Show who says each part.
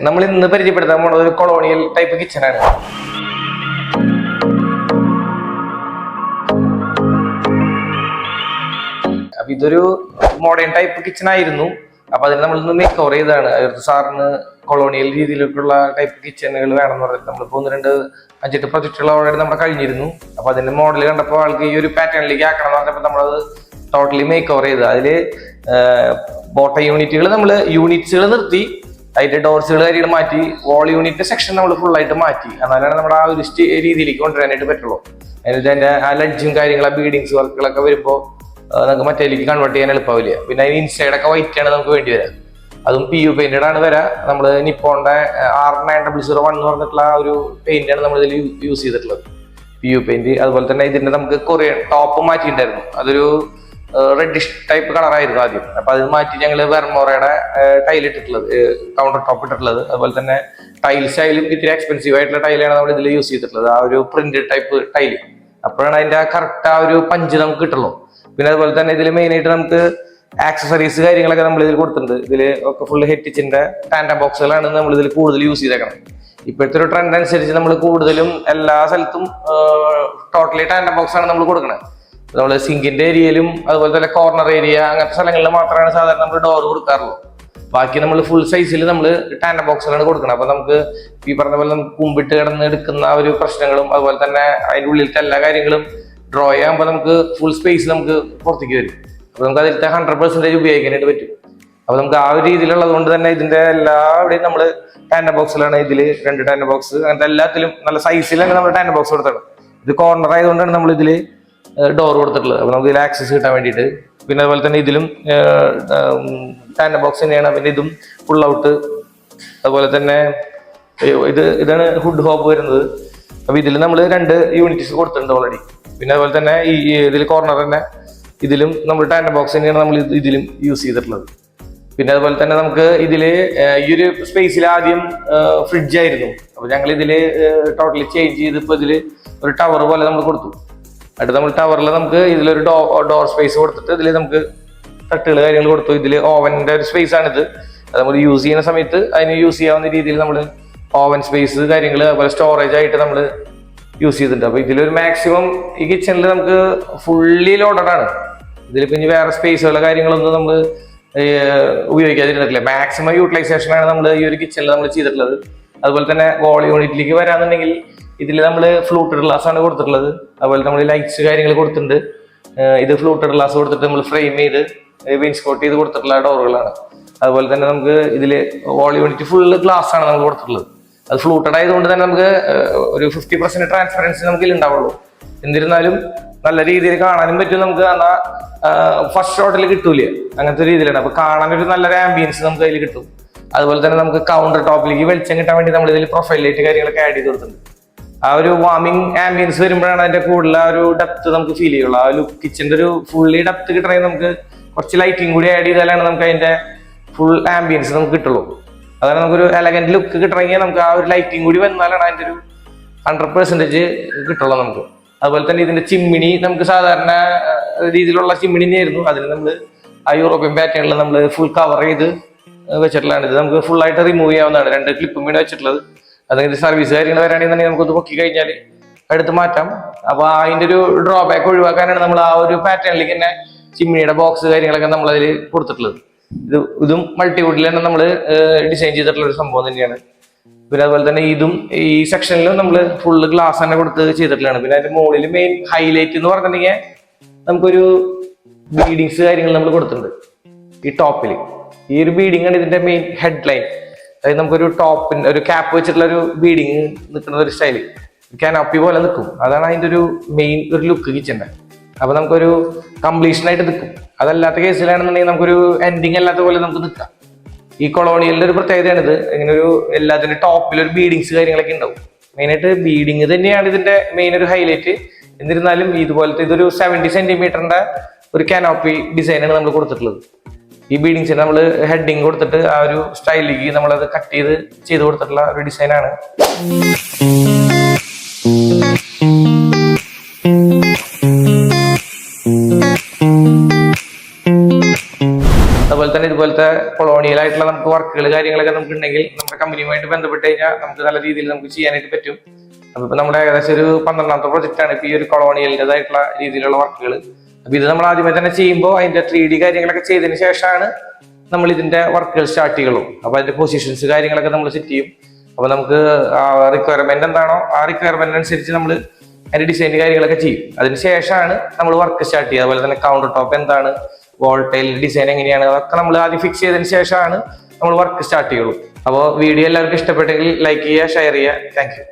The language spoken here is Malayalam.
Speaker 1: നമ്മൾ ഇന്ന് പരിചയപ്പെടുത്താൻ പോണത് ഒരു കൊളോണിയൽ ടൈപ്പ് കിച്ചണാണ്. അപ്പൊ ഇതൊരു മോഡേൺ ടൈപ്പ് കിച്ചൺ ആയിരുന്നു. അപ്പൊ അതിന് നമ്മളിന്ന് മേക്ക് ഓവർ ചെയ്തതാണ്. സാറിന് കൊളോണിയൽ രീതിയിലേക്കുള്ള ടൈപ്പ് കിച്ചണുകൾ വേണമെന്ന് പറഞ്ഞിട്ട് നമ്മളിപ്പോ 1-2-5 പ്രൊജക്ടുകൾ ഓൾറെഡി നമ്മുടെ കഴിഞ്ഞിരുന്നു. അപ്പൊ അതിന്റെ മോഡൽ കണ്ടപ്പോൾ ആൾക്ക് ഈ ഒരു പാറ്റേണിലേക്ക് ആക്കണം എന്ന് പറഞ്ഞപ്പോൾ നമ്മളത് ടോട്ടലി മേക്ക് ഓവർ ചെയ്ത് അതില് ബോട്ട യൂണിറ്റുകൾ നമ്മൾ യൂണിറ്റ്സുകൾ നിർത്തി, അതിന്റെ ഡോർസുകൾ കാര്യങ്ങൾ മാറ്റി, വോൾ യൂണിറ്റ് സെക്ഷൻ നമ്മൾ ഫുൾ ആയിട്ട് മാറ്റി. എന്നാലാണ് നമ്മുടെ ആ ഒരു രീതിയിലേക്ക് കൊണ്ടുവരാനായിട്ട് പറ്റുള്ളൂ. അതിന്റെ ആ ലഡ്ജും കാര്യങ്ങളും ബീഡിങ്സ് വർക്കുകളൊക്കെ വരുമ്പോൾ നമുക്ക് മറ്റേലേക്ക് കൺവേർട്ട് ചെയ്യാൻ എളുപ്പമില്ല. പിന്നെ അതിന് ഇൻസൈഡൊക്കെ വൈറ്റ് ആണ് നമുക്ക് വേണ്ടി വരാം. അതും PU പെയിന്റഡ് ആണ് വരാം. നമ്മൾ നിപ്പോന്റെ R9001 എന്ന് പറഞ്ഞിട്ടുള്ള ആ ഒരു പെയിന്റ് ആണ് നമ്മൾ ഇതിൽ യൂസ് ചെയ്തിട്ടുള്ളത്, PU പെയിന്റ്. അതുപോലെ തന്നെ ഇതിന്റെ നമുക്ക് കൊറിയൻ ടോപ്പ് മാറ്റിയിട്ടുണ്ടായിരുന്നു. അതൊരു റെഡിഷ് ടൈപ്പ് കളറായിരുന്നു ആദ്യം. അപ്പൊ അത് മാറ്റി ഞങ്ങൾ വെർമോറയുടെ ടൈൽ ഇട്ടിട്ടുള്ളത്, കൗണ്ടർ ടോപ്പ് ഇട്ടിട്ടുള്ളത്. അതുപോലെ തന്നെ ടൈൽസ് ആയാലും ഇത്തിരി എക്സ്പെൻസീവ് ആയിട്ടുള്ള ടൈലാണ് നമ്മൾ ഇതിൽ യൂസ് ചെയ്തിട്ടുള്ളത്, ആ ഒരു പ്രിന്റഡ് ടൈപ്പ് ടൈല്. അപ്പോഴാണ് അതിന്റെ കറക്റ്റ് ആ ഒരു പഞ്ച് നമുക്ക് കിട്ടുള്ളൂ. പിന്നെ അതുപോലെ തന്നെ ഇതിൽ മെയിൻ ആയിട്ട് നമുക്ക് ആക്സസറീസ് കാര്യങ്ങളൊക്കെ നമ്മൾ ഇതിൽ കൊടുത്തിട്ടുണ്ട്. ഇതിൽ ഒക്കെ ഫുൾ ഹെറ്റിച്ചിന്റെ ടാൻഡം ബോക്സുകളാണ് നമ്മൾ ഇതിൽ കൂടുതൽ യൂസ് ചെയ്തേക്കണം. ഇപ്പോഴത്തെ ഒരു ട്രെൻഡ് അനുസരിച്ച് നമ്മൾ കൂടുതലും എല്ലാ സ്ഥലത്തും ടോട്ടലി ടാൻഡം ബോക്സ് ആണ് നമ്മൾ കൊടുക്കുന്നത്. നമ്മൾ സിങ്കിന്റെ ഏരിയയിലും അതുപോലെ തന്നെ കോർണർ ഏരിയ അങ്ങനത്തെ സ്ഥലങ്ങളിൽ മാത്രമാണ് സാധാരണ നമ്മൾ ഡോർ കൊടുക്കാറുള്ളൂ. ബാക്കി നമ്മൾ ഫുൾ സൈസിൽ നമ്മൾ ടാൻഡം ബോക്സുകളാണ് കൊടുക്കുന്നത്. അപ്പൊ നമുക്ക് ഈ പറഞ്ഞ പോലെ നമുക്ക് കുമ്പിട്ട് കിടന്ന് എടുക്കുന്ന ഒരു പ്രശ്നങ്ങളും അതുപോലെ തന്നെ അതിൻ്റെ ഉള്ളിലത്തെ എല്ലാ കാര്യങ്ങളും ഡ്രോ ചെയ്യാകുമ്പോൾ നമുക്ക് ഫുൾ സ്പേസ് നമുക്ക് പുറത്തേക്ക് വരും. അപ്പൊ നമുക്ക് അതിലത്തെ 100% ഉപയോഗിക്കാനായിട്ട് പറ്റും. അപ്പൊ നമുക്ക് ആ ഒരു രീതിയിലുള്ളത് കൊണ്ട് തന്നെ ഇതിന്റെ എല്ലാവിടെയും നമ്മൾ ടാൻഡം ബോക്സിലാണ്. ഇതിൽ 2 ടാൻഡം ബോക്സ് അങ്ങനത്തെ എല്ലാത്തിലും നല്ല സൈസിലാണ് നമ്മൾ ടാൻഡം ബോക്സ് കൊടുത്തത്. ഇത് കോർണർ ആയതുകൊണ്ടാണ് നമ്മൾ ഇതിൽ ഡോർ കൊടുത്തിട്ടുള്ളത്. അപ്പൊ നമുക്ക് ഇതിൽ ആക്സസ് കിട്ടാൻ വേണ്ടിയിട്ട്. പിന്നെ അതുപോലെ തന്നെ ഇതിലും ടാൻഡം ബോക്സ് തന്നെയാണ്. പിന്നെ ഇതും ഫുൾ ഔട്ട്. അതുപോലെ തന്നെ ഇതാണ് ഹുഡ് ഹോപ്പ് വരുന്നത്. അപ്പൊ ഇതിൽ നമ്മൾ 2 യൂണിറ്റ്സ് കൊടുത്തിട്ടുണ്ട് ഓൾറെഡി. പിന്നെ അതുപോലെ തന്നെ ഈ ഇതിൽ കോർണർ തന്നെ ഇതിലും നമ്മൾ ടാൻഡം ബോക്സ് തന്നെയാണ് നമ്മൾ ഇതിലും യൂസ് ചെയ്തിട്ടുള്ളത്. പിന്നെ അതുപോലെ തന്നെ നമുക്ക് ഇതില് ഈ ഒരു സ്പേസിൽ ആദ്യം ഫ്രിഡ്ജ് ആയിരുന്നു. അപ്പൊ ഞങ്ങൾ ഇതില് ടോട്ടലി ചേഞ്ച് ചെയ്ത് ഇപ്പൊ ഇതില് ഒരു ടവർ പോലെ നമ്മൾ കൊടുത്തു. അടുത്ത നമ്മൾ ടവറിൽ നമുക്ക് ഇതിലൊരു ഡോർ സ്പേസ് കൊടുത്തിട്ട് ഇതിൽ നമുക്ക് തട്ടുകൾ കാര്യങ്ങൾ കൊടുത്തു. ഇതിൽ ഓവന്റെ ഒരു സ്പേസ് ആണിത്. അത് നമ്മൾ യൂസ് ചെയ്യുന്ന സമയത്ത് അതിന് യൂസ് ചെയ്യാവുന്ന രീതിയിൽ നമ്മൾ ഓവൻ സ്പേസ് കാര്യങ്ങൾ അതുപോലെ സ്റ്റോറേജ് ആയിട്ട് നമ്മൾ യൂസ് ചെയ്തിട്ടുണ്ട്. അപ്പൊ ഇതിലൊരു മാക്സിമം ഈ കിച്ചണിൽ നമുക്ക് ഫുള്ളി ലോഡഡ് ആണ്. ഇതിലിപ്പോ ഇനി വേറെ സ്പേസുകളോ കാര്യങ്ങളൊന്നും നമ്മൾ ഉപയോഗിക്കാതിരുന്നിട്ടില്ല. മാക്സിമം യൂട്ടിലൈസേഷൻ ആണ് നമ്മൾ ഈ ഒരു കിച്ചണിൽ നമ്മൾ ചെയ്തിട്ടുള്ളത്. അതുപോലെ തന്നെ വോൾ യൂണിറ്റിലേക്ക് വരാന്നുണ്ടെങ്കിൽ ഇതിൽ നമ്മൾ ഫ്ലൂട്ടഡ് ഗ്ലാസ് ആണ് കൊടുത്തിട്ടുള്ളത്. അതുപോലെ നമ്മൾ ലൈറ്റ്സ് കാര്യങ്ങൾ കൊടുത്തിട്ടുണ്ട്. ഇത് ഫ്ലൂട്ടഡ് ഗ്ലാസ് കൊടുത്തിട്ട് നമ്മൾ ഫ്രെയിം ചെയ്ത് വിൻസ്കോട്ട് ചെയ്ത് കൊടുത്തിട്ടുള്ള ഡോറുകളാണ്. അതുപോലെ തന്നെ നമുക്ക് ഇതിൽ വോൾ യൂണിറ്റ് ഫുള്ള് ഗ്ലാസ് ആണ് നമ്മൾ കൊടുത്തിട്ടുള്ളത്. അത് ഫ്ലൂട്ടഡ് ആയതുകൊണ്ട് തന്നെ നമുക്ക് ഒരു 50% ട്രാൻസ്പെറൻസി നമുക്ക് ഇതിൽ ഉണ്ടാവുള്ളൂ. എന്നിരുന്നാലും നല്ല രീതിയിൽ കാണാനും പറ്റും. നമുക്ക് എന്നാൽ ഫസ്റ്റ് ഷോട്ടിൽ കിട്ടൂല അങ്ങനത്തെ രീതിയിലാണ്. അപ്പൊ കാണാനൊരു നല്ലൊരു ആംബിയൻസ് നമുക്ക് അതിൽ കിട്ടും. അതുപോലെ തന്നെ നമുക്ക് കൗണ്ടർ ടോപ്പിലേക്ക് വെളിച്ചം കിട്ടാൻ വേണ്ടി നമ്മൾ ഇതിൽ പ്രൊഫൈൽ ലൈറ്റ് കാര്യങ്ങളൊക്കെ ആഡ് ചെയ്ത് കൊടുത്തിട്ടുണ്ട്. ആ ഒരു വാമിംഗ് ആംബിയൻസ് വരുമ്പോഴാണ് അതിന്റെ കൂടുതൽ ആ ഒരു ഡെപ്ത് നമുക്ക് ഫീൽ ചെയ്യുള്ളൂ. ആ ഒരു കിച്ചന്റെ ഒരു ഫുള്ളി ഡെപ്ത് കിട്ടണമെങ്കിൽ നമുക്ക് കുറച്ച് ലൈറ്റിംഗ് കൂടി ആഡ് ചെയ്താലാണ് നമുക്ക് അതിന്റെ ഫുൾ ആംബിയൻസ് നമുക്ക് കിട്ടുള്ളൂ. അതാണ് നമുക്കൊരു എലഗന്റ് ലുക്ക് കിട്ടണമെങ്കിൽ നമുക്ക് ആ ഒരു ലൈറ്റിംഗ് കൂടി വന്നാലാണ് അതിന്റെ ഒരു 100% കിട്ടുള്ളൂ നമുക്ക്. അതുപോലെ തന്നെ ഇതിന്റെ ചിമ്മിണി നമുക്ക് സാധാരണ രീതിയിലുള്ള ചിമ്മിണി തന്നെയായിരുന്നു. അതിന് നമ്മൾ ആ യൂറോപ്യൻ പാറ്റേണിൽ നമ്മൾ ഫുൾ കവർ ചെയ്ത് വെച്ചിട്ടുള്ളതാണ്. ഇത് നമുക്ക് ഫുൾ ആയിട്ട് റിമൂവ് ചെയ്യാവുന്നതാണ്. 2 ക്ലിപ്പും വീണ് വെച്ചിട്ടുള്ളത്. അതായത് സർവീസ് കാര്യങ്ങൾ വരാണെങ്കിൽ നമുക്കൊന്ന് പൊക്കി കഴിഞ്ഞാൽ എടുത്ത് മാറ്റാം. അപ്പൊ അതിന്റെ ഒരു ഡ്രോബാക്ക് ഒഴിവാക്കാനാണ് നമ്മൾ ആ ഒരു പാറ്റേണിലേക്ക് തന്നെ ചിമ്മിനിയുടെ ബോക്സ് കാര്യങ്ങളൊക്കെ നമ്മൾ അതിൽ കൊടുത്തിട്ടുള്ളത്. ഇതും മൾട്ടിവുഡിൽ തന്നെ നമ്മൾ ഡിസൈൻ ചെയ്തിട്ടുള്ള ഒരു സംഭവം തന്നെയാണ്. പിന്നെ അതുപോലെ തന്നെ ഇതും ഈ സെക്ഷനിലും നമ്മൾ ഫുള്ള് ഗ്ലാസ് തന്നെ കൊടുത്ത് ചെയ്തിട്ടുള്ളതാണ്. പിന്നെ അതിന്റെ മുകളിൽ മെയിൻ ഹൈലൈറ്റ് എന്ന് പറഞ്ഞിട്ടുണ്ടെങ്കിൽ നമുക്കൊരു ബീഡിങ്സ് കാര്യങ്ങൾ നമ്മൾ കൊടുത്തിട്ടുണ്ട്. ഈ ടോപ്പിൽ ഈ ഒരു ബീഡിംഗ് ആണ് ഇതിന്റെ മെയിൻ ഹെഡ് ലൈൻ. അതായത് നമുക്കൊരു ടോപ്പിന്റെ ഒരു ക്യാപ്പ് വെച്ചിട്ടുള്ള ഒരു ബീഡിങ് നിൽക്കുന്ന ഒരു സ്റ്റൈല്, കാനോപ്പി പോലെ നിൽക്കും. അതാണ് അതിന്റെ ഒരു മെയിൻ ഒരു ലുക്ക് കിച്ചന്റെ. അപ്പൊ നമുക്കൊരു കംപ്ലീഷൻ ആയിട്ട് നിൽക്കും. അതല്ലാത്ത കേസിലാണെന്നുണ്ടെങ്കിൽ നമുക്കൊരു എൻഡിങ് അല്ലാത്ത പോലെ നമുക്ക് നിൽക്കാം. ഈ കൊളോണിയലിന്റെ ഒരു പ്രത്യേകതയാണിത്. ഇങ്ങനെ ഒരു എല്ലാത്തിന്റെ ടോപ്പിൽ ഒരു ബീഡിങ്സ് കാര്യങ്ങളൊക്കെ ഉണ്ടാവും. മെയിനായിട്ട് ബീഡിങ് തന്നെയാണ് ഇതിന്റെ മെയിൻ ഒരു ഹൈലൈറ്റ്. എന്നിരുന്നാലും ഇതുപോലത്തെ ഇതൊരു 70 സെന്റിമീറ്ററിന്റെ ഒരു കാനോപ്പി ഡിസൈനാണ് നമ്മൾ കൊടുത്തിട്ടുള്ളത്. ഈ ബീഡിങ്സിന് നമ്മൾ ഹെഡിങ് കൊടുത്തിട്ട് ആ ഒരു സ്റ്റൈലിലേക്ക് നമ്മളത് കട്ട് ചെയ്ത് കൊടുത്തിട്ടുള്ള ഒരു ഡിസൈനാണ്. അതുപോലെ തന്നെ ഇതുപോലത്തെ കൊളോണിയൽ ആയിട്ടുള്ള നമുക്ക് വർക്കുകൾ കാര്യങ്ങളൊക്കെ നമുക്ക് ഉണ്ടെങ്കിൽ നമ്മുടെ കമ്പനിയുമായിട്ട് ബന്ധപ്പെട്ട് കഴിഞ്ഞാൽ നമുക്ക് നല്ല രീതിയിൽ നമുക്ക് ചെയ്യാനായിട്ട് പറ്റും. അപ്പൊ ഇപ്പൊ നമ്മുടെ ഏകദേശം ഒരു 12ാമത്തെ പ്രൊജക്ട് ആണ് ഇപ്പൊ ഈ ഒരു കൊളോണിയലിൻ്റെതായിട്ടുള്ള രീതിയിലുള്ള വർക്കുകൾ. അപ്പൊ ഇത് നമ്മൾ ആദ്യമേ തന്നെ ചെയ്യുമ്പോൾ അതിന്റെ 3D കാര്യങ്ങളൊക്കെ ചെയ്തതിന് ശേഷമാണ് നമ്മൾ ഇതിന്റെ വർക്കുകൾ സ്റ്റാർട്ട് ചെയ്യുള്ളൂ. അപ്പൊ അതിന്റെ പൊസിഷൻസ് കാര്യങ്ങളൊക്കെ നമ്മൾ സെറ്റ് ചെയ്യും. അപ്പൊ നമുക്ക് റിക്വയർമെന്റ് എന്താണോ ആ റിക്വയർമെന്റ് അനുസരിച്ച് നമ്മൾ അതിന്റെ ഡിസൈൻ കാര്യങ്ങളൊക്കെ ചെയ്യും. അതിന് ശേഷമാണ് നമ്മൾ വർക്ക് സ്റ്റാർട്ട് ചെയ്യുക. അതുപോലെ തന്നെ കൗണ്ടർ ടോപ്പ് എന്താണ്, വോൾ ടൈൽ ഡിസൈൻ എങ്ങനെയാണ്, അതൊക്കെ നമ്മൾ ആദ്യം ഫിക്സ് ചെയ്തതിന് ശേഷമാണ് നമ്മൾ വർക്ക് സ്റ്റാർട്ട് ചെയ്യുള്ളൂ. അപ്പോൾ വീഡിയോ എല്ലാവർക്കും ഇഷ്ടപ്പെട്ടെങ്കിൽ ലൈക്ക് ചെയ്യുക, ഷെയർ ചെയ്യുക. Thank you.